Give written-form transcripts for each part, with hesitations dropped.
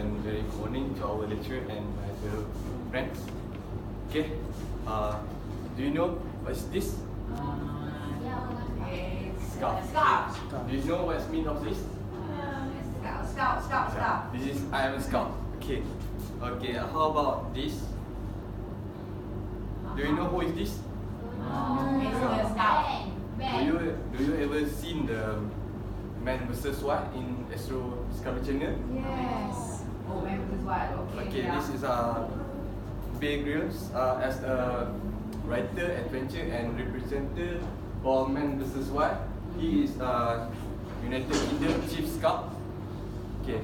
and very good morning to our lecturer and my fellow friends. Okay, do you know what is this? Scout. Do you know what's mean of this? Scout. This is I am a scout. Okay. Okay. How about this? Do you know who is this? Do you ever seen the Man vs Wild in Astro Discovery Channel? Yes. Oh, Man vs Wild. Okay, this is Bear Grylls as a writer, adventure, and representative for Man vs Wild. He is United Kingdom Chief Scout. Okay.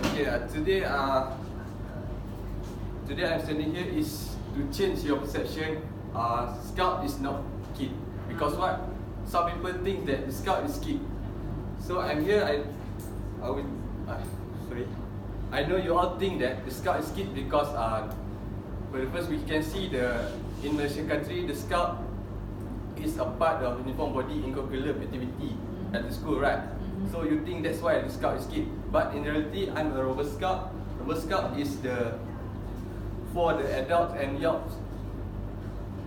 Okay. Today I'm standing here is to change your perception. Scout is not kid. Because what? Some people think that the scout is kid. So I'm here. I know you all think that the scout is kid because for the first we can see in Malaysian country the scout is a part of uniform body in curriculum activity at the school, right? So you think that's why the scout is kid. But in reality, I'm a Rover Scout. Rover Scout is for the adults and youths,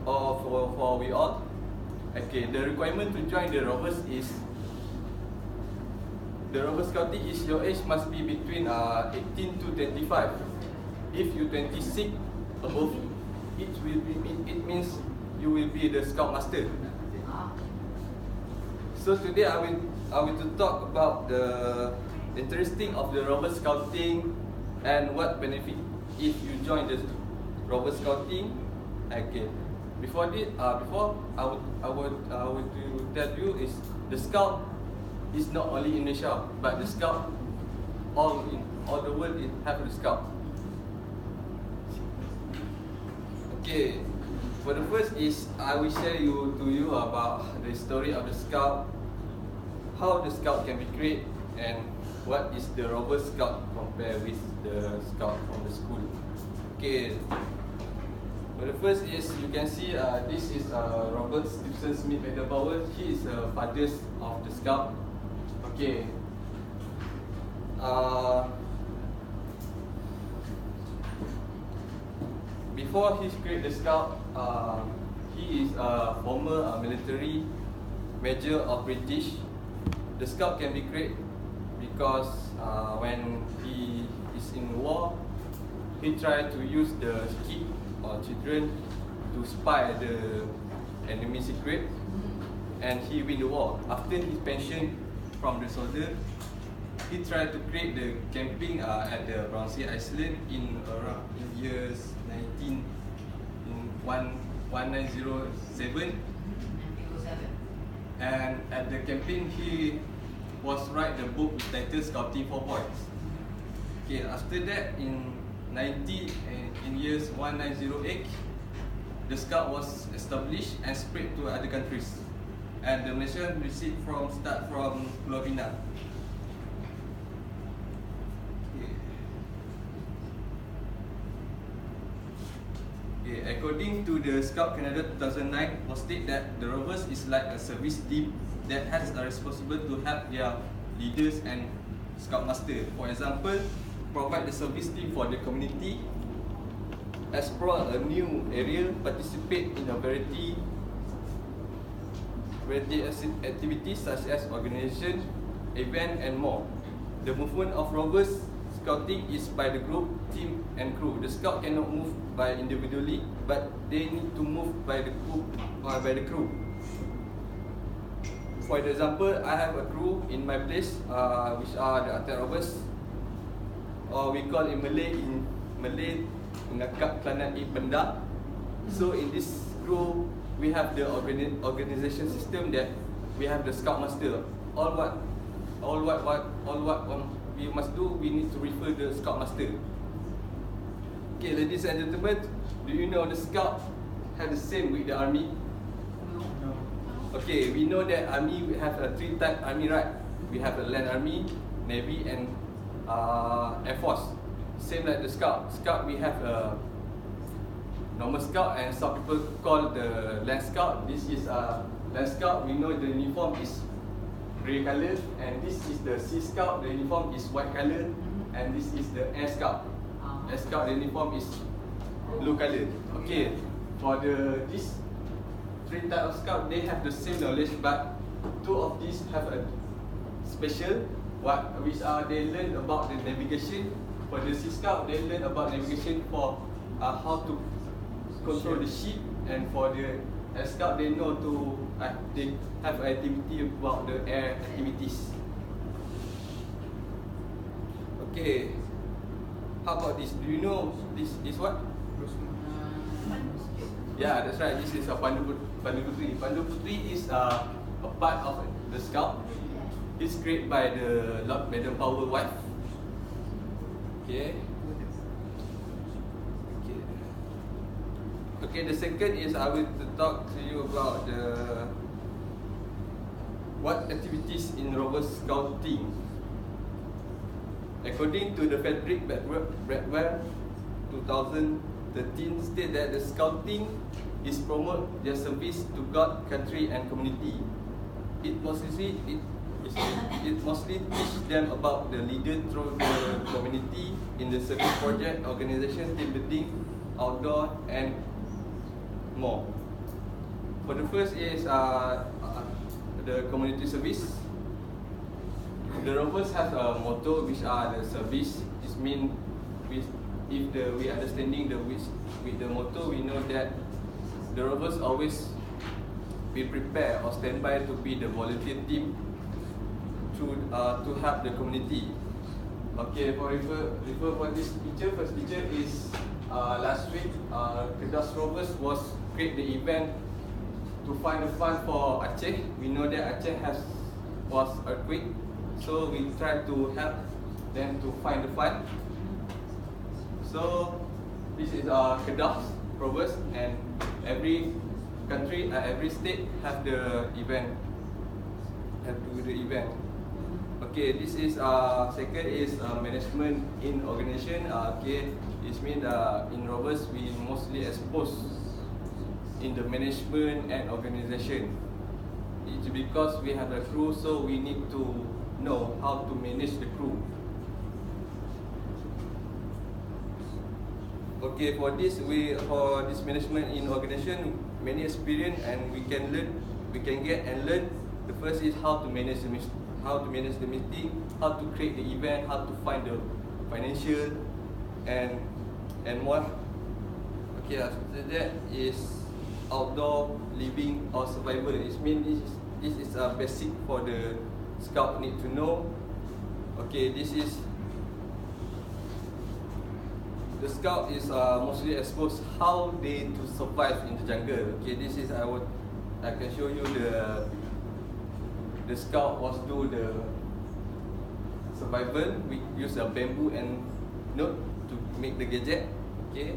or for we all. Okay, the requirement to join the Rovers is the Rover Scouting is your age must be between 18 to 25. If you 26 above, it means you will be the Scout Master. So today I will to talk about the interesting of the Rover Scouting and what benefit if you join the Rover Scouting. Okay. Before I would tell you is the scout is not only in Malaysia, but the scout all the world have the scout. Okay, for the first is I will share to you about the story of the scout, how the scout can be created, and what is the Rover Scout compared with the scout from the school. Okay. So the first is you can see this is Robert Stephen Smith Power. He is the father of the scout. Okay. Before he created the scout, he is a former military major of British. The scout can be created because when he is in war, he tried to use the kid or children to spy the enemy secret, and he win the war. After his pension from the soldier, he tried to create the camping at the Brownsea Island in years 1907. And at the campaign, he was write the book titled Scouting for Boys. Okay, after that in years 1908, the scout was established and spread to other countries, and the mission received start from Pulau Pinang. Okay, according to the Scout Canada 2009, was stated that the Rovers is like a service team that has a responsible to help their leaders and scoutmaster. For example, provide the service team for the community, explore a new area, participate in a variety activities such as organization, event, and more. The movement of Rovers Scouting is by the group, team, and crew. The scout cannot move by individually, but they need to move by the group or by the crew. For example, I have a crew in my place, which are the Atas Rovers, or we call in Malay mengakap kelana benda. So in this crew we have the organization system that we have the scout master. All what we must do, we need to refer the scout master. Okay, ladies and gentlemen, do you know the scout have the same with the army? No. Okay, we know that army we have a three type army, right? We have a land army, navy, and Air Force. Same like the scout. Scout we have a normal scout, and some people call the land scout. This is a land scout. We know the uniform is grey color, and this is the Sea Scout. The uniform is white color, and this is the Air Scout. Air Scout, the uniform is blue color. Okay, for this three type of scout, they have the same knowledge, but two of these have a special, which are they learn about the navigation. For the Sea Scout, they learn about navigation for how to control the ship, and for the Air Scout, they know to they have activity about the air activities. Okay, how about this? Do you know this what? Yeah, that's right. This is a Pandu Putri. Pandu Putri is a part of the scout. It's created by the Lord Madam Power wife. Okay. Okay, the second is I will talk to you about what activities in Rover Scouting. According to the Frederick Bradwell 2013 state that the scouting is promote their service to God, country and community. It mostly teach them about the leader through the community in the service project, organization, team building, outdoor and more. For the first is the community service. The Rovers have a motto which are the service. It means if we understanding with the motto, we know that the Rovers always be prepared or stand by to be the volunteer team to help the community. Okay, for refer for this picture, first picture is last week Kedas Rovers was create the event to find a fund for Aceh. We know that Aceh was earthquake, so we try to help them to find the fund. So this is Kedas Rovers, and every country, every state have the event, have to do the event. Okay, this is second is management in organization. Okay, it means in Rovers we mostly exposed in the management and organization. It's because we have a crew, so we need to know how to manage the crew. Okay, for this management in organization, many experience and we can get and learn. The first is how to manage the meeting, how to create the event, how to find the financial and more. Okay, after that is outdoor living or survival. It means this is a basic for the scout need to know. Okay, this is the scout is mostly exposed how they to survive in the jungle. Okay, this is I can show you the scout was do the survival. We use a bamboo and note to make the gadget. Okay,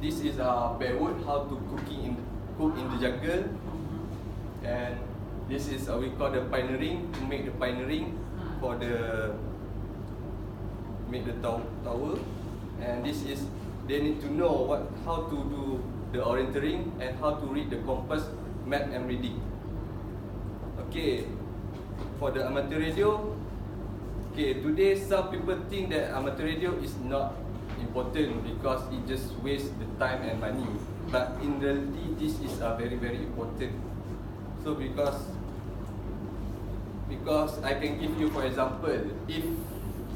this is firewood, how to cook in the jungle, and this is we call the pioneering, to make the pioneering for the tower. And this is they need to know how to do the orienteering and how to read the compass, map and reading. Okay, for the amateur radio. Okay, today some people think that amateur radio is not important because it just wastes the time and money. But in reality, this is very very important. So because I can give you for example, if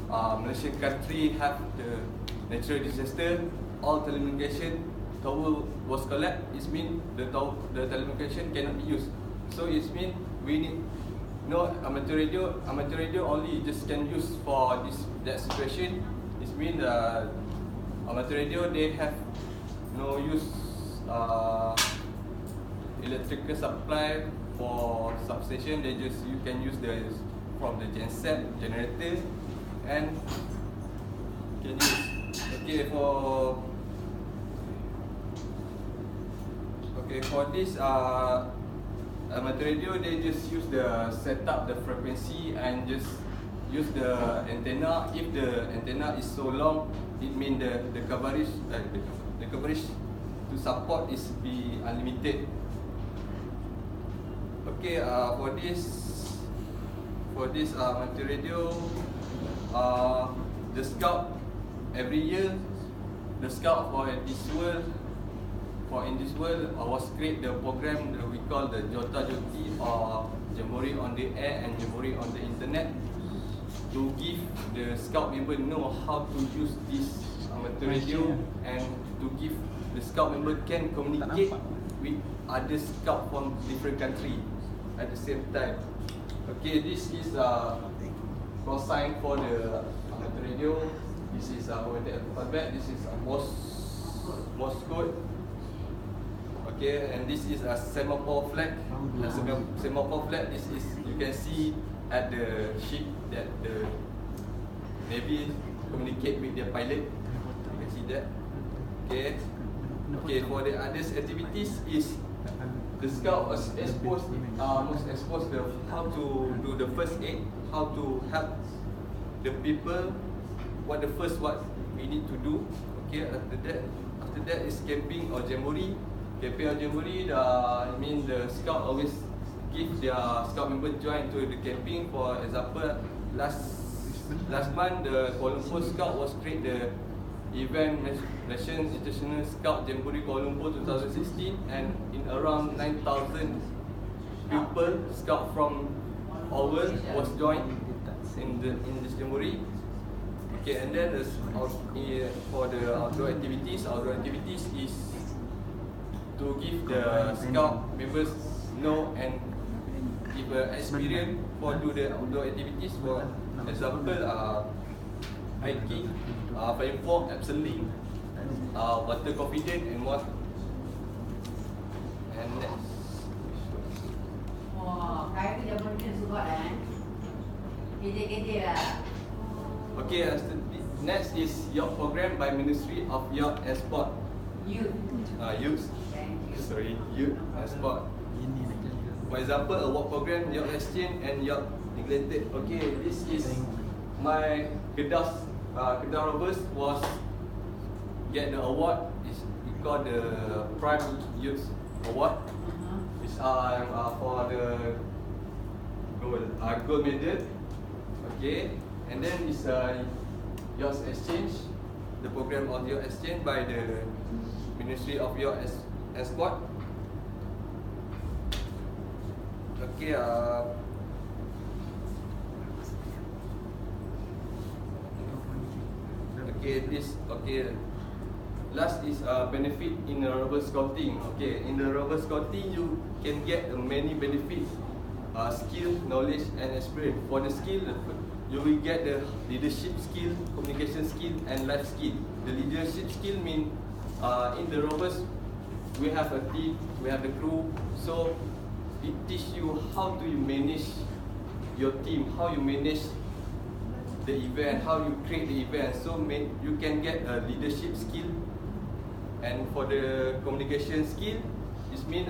Malaysian country have the natural disaster, all telecommunication tower was collapsed. It means the telecommunication cannot be used. So it means we need no amateur radio. Amateur radio only just can use for that situation. It means amateur radio they have no use electrical supply for substation. You can use from the genset generator and can use. Okay, for this amateur radio, they just use set up the frequency and just use the antenna. If the antenna is so long, it means the coverage to support is be unlimited. Okay, for this for this Matric Radio, the scout every year, the scout for this world, was create the program that we call the Jota Joti or Jamboree on the air and Jamboree on the internet, to give the scout member know how to use this Matric Radio, and to give the scout member can communicate with other scout from different country at the same time. Okay, this is cross sign for the Matric Radio. This is our alphabet. This is a Morse code. Okay, and this is a semaphore flag. Semaphore flag. This is, you can see at the ship that the Navy communicate with their pilot. You can see that. Okay. Okay, for the others activities is the scout was exposed, most exposed to how to do the first aid, how to help the people. What we need to do. Okay, after that is camping or jamboree. Camping or jamboree, I mean the scout always give their scout member join to the camping. For example, last month the Kuala Lumpur Scout was create the event Malaysian International Scout Jamboree Kuala Lumpur 2016, and in around 9,000 people scout from all world was joined in this jamboree. Okay, and then for the outdoor activities is to give the scout members know and give experience for do the outdoor activities. For example, hiking, flying fox, abseiling, water confident, and what? And next. Wah, kaya tu zaman ni suka kan? Kede lah. Okay, next is your program by Ministry of Youth and Sport. Youth. Youth. Sorry, Youth and Sport. For example, a work program, Youth Exchange and Youth Neglected. Okay, this is my Kedah Rovers was get the award. We call the Prime Youth Award. It's for the gold medal. Okay, and then it's Youth Exchange, the program of Youth Exchange by the Ministry of Youth and Sport. Okay, last is benefit in the Rover Scouting. Okay, in the Rover Scouting you can get many benefits, skill, knowledge and experience. For the skill, you will get the leadership skill, communication skill and life skill. The leadership skill mean in the Rovers we have a team, we have the crew, so it teach you how do you manage your team, how you manage the event, how you create the event. So you can get a leadership skill. And for the communication skill, it means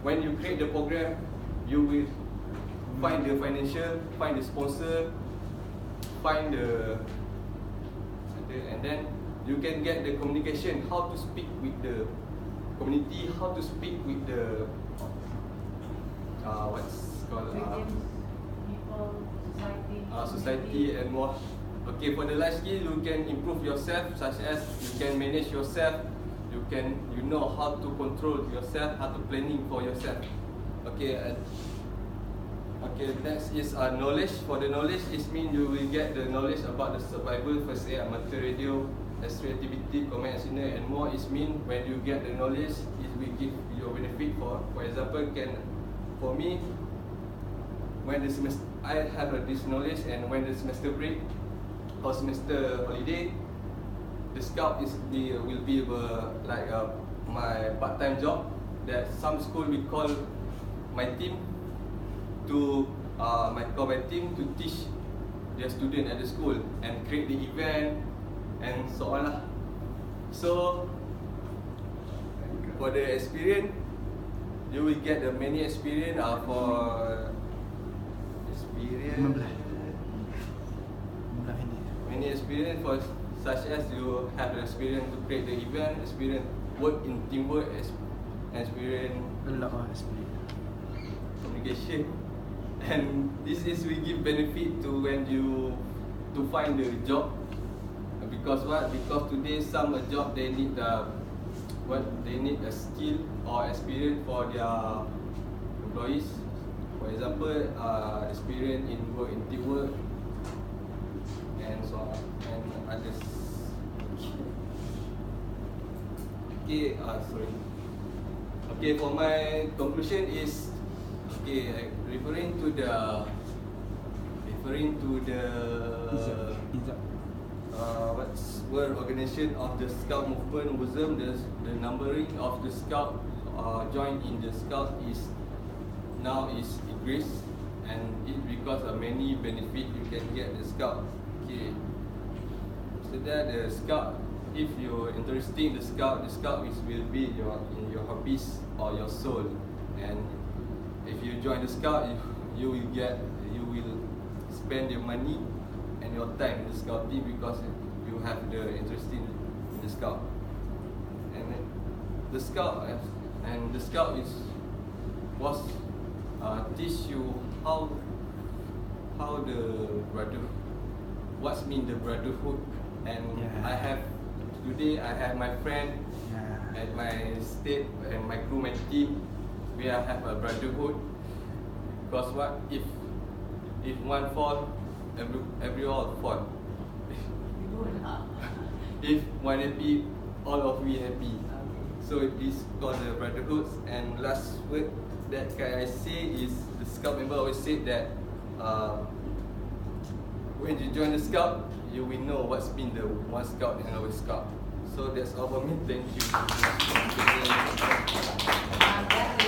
when you create the program, you will find the financial, find the sponsor, find the, and then you can get the communication, how to speak with the community, how to speak with the what's called society and more. Okay, for the life skill, you can improve yourself, such as you can manage yourself, you know how to control yourself, how to planning for yourself. Okay, okay. Next is knowledge. For the knowledge, it means you will get the knowledge about the survival, first aid, amateur radio, extra activity, command signal, and more. It means when you get the knowledge, it will give you a benefit. For example, for me, when the semester I have this knowledge, and when the semester break or semester holiday, the scout will be like my part-time job. That some school will call my team to to teach their student at the school and create the event and so on lah. So for the experience, you will get the many experience many experience for such as you have the experience to create the event, experience work in teamwork, experience communication, And this is we give benefit to when you to find the job. Because what? Because today some job they need they need a skill or experience for their employees. For example, experience in work in teamwork and so on and others. Okay, sorry. Okay, for my conclusion is referring to the what's World Organization of the Scout Movement Museum. The numbering of the scout joined in the scout is now is increased, and it because of many benefit you can get the scout. Okay, so that the scout, if you're interested in the scout will be in your hobbies or your soul. And if you join the scout, you will spend your money and your time in the scout team because you have the interest in the scout. And the scout was teach you how the brotherhood, what's mean the brotherhood. And today I have my friend at my state and my crew, my team. We have a brotherhood because what if one fall, everyone fall. If one happy, all of we happy. So this called the brotherhood. And last word that I say is the scout member always said that when you join the scout, you will know what's been the one scout and our scout. So that's all for me. Thank you.